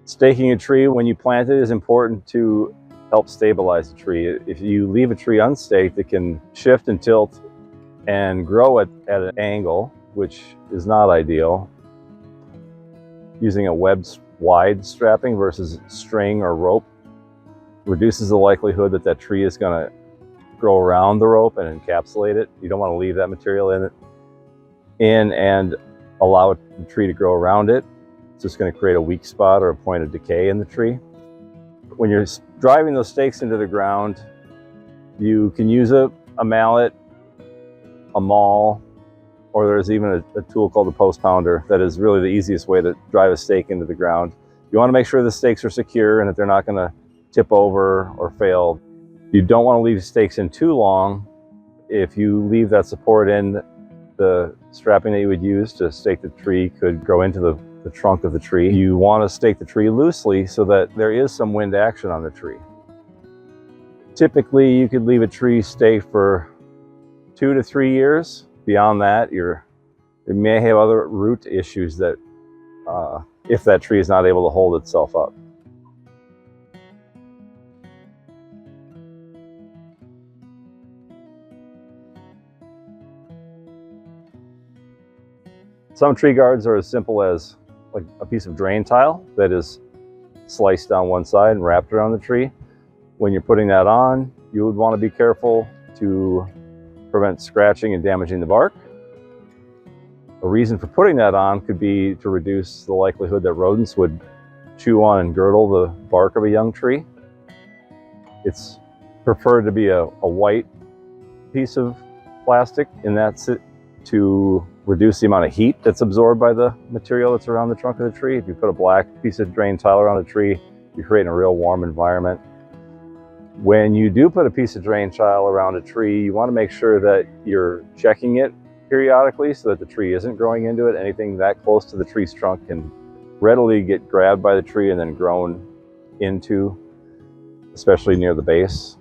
Staking a tree when you plant it is important to help stabilize the tree. If you leave a tree unstaked, it can shift and tilt and grow at an angle, which is not ideal. Using a wide strapping versus string or rope reduces the likelihood that that tree is going to grow around the rope and encapsulate it. You don't want to leave that material in and allow the tree to grow around it. It's just going to create a weak spot or a point of decay in the tree. When you're driving those stakes into the ground, you can use a mallet, a maul, or there's even a tool called a post pounder that is really the easiest way to drive a stake into the ground. You want to make sure the stakes are secure and that they're not going to tip over or fail. You don't want to leave stakes in too long. If you leave that support in, the strapping that you would use to stake the tree could grow into the trunk of the tree. You want to stake the tree loosely so that there is some wind action on the tree. Typically, you could leave a tree staked for 2 to 3 years. Beyond that, you may have other root issues that if that tree is not able to hold itself up. Some tree guards are as simple as like a piece of drain tile that is sliced down one side and wrapped around the tree. When you're putting that on, you would want to be careful to prevent scratching and damaging the bark. A reason for putting that on could be to reduce the likelihood that rodents would chew on and girdle the bark of a young tree. It's preferred to be a white piece of plastic in that to reduce the amount of heat that's absorbed by the material that's around the trunk of the tree. If you put a black piece of drain tile around a tree, you're creating a real warm environment. When you do put a piece of drain tile around a tree, you want to make sure that you're checking it periodically so that the tree isn't growing into it. Anything that close to the tree's trunk can readily get grabbed by the tree and then grown into, especially near the base.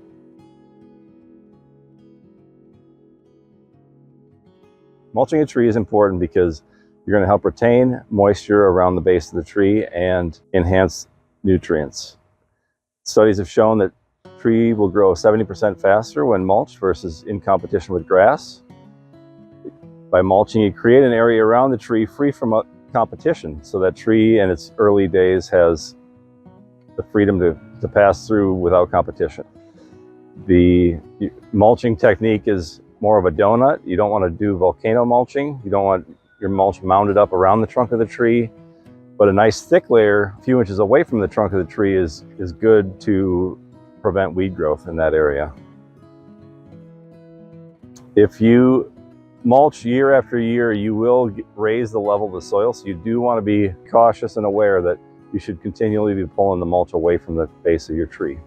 Mulching a tree is important because you're going to help retain moisture around the base of the tree and enhance nutrients. Studies have shown that tree will grow 70% faster when mulched versus in competition with grass. By mulching, you create an area around the tree free from competition, so that tree in its early days has the freedom to pass through without competition. The mulching technique is more of a donut. You don't want to do volcano mulching. You don't want your mulch mounded up around the trunk of the tree, but a nice thick layer a few inches away from the trunk of the tree is good to prevent weed growth in that area. If you mulch year after year, you will raise the level of the soil, so you do want to be cautious and aware that you should continually be pulling the mulch away from the base of your tree.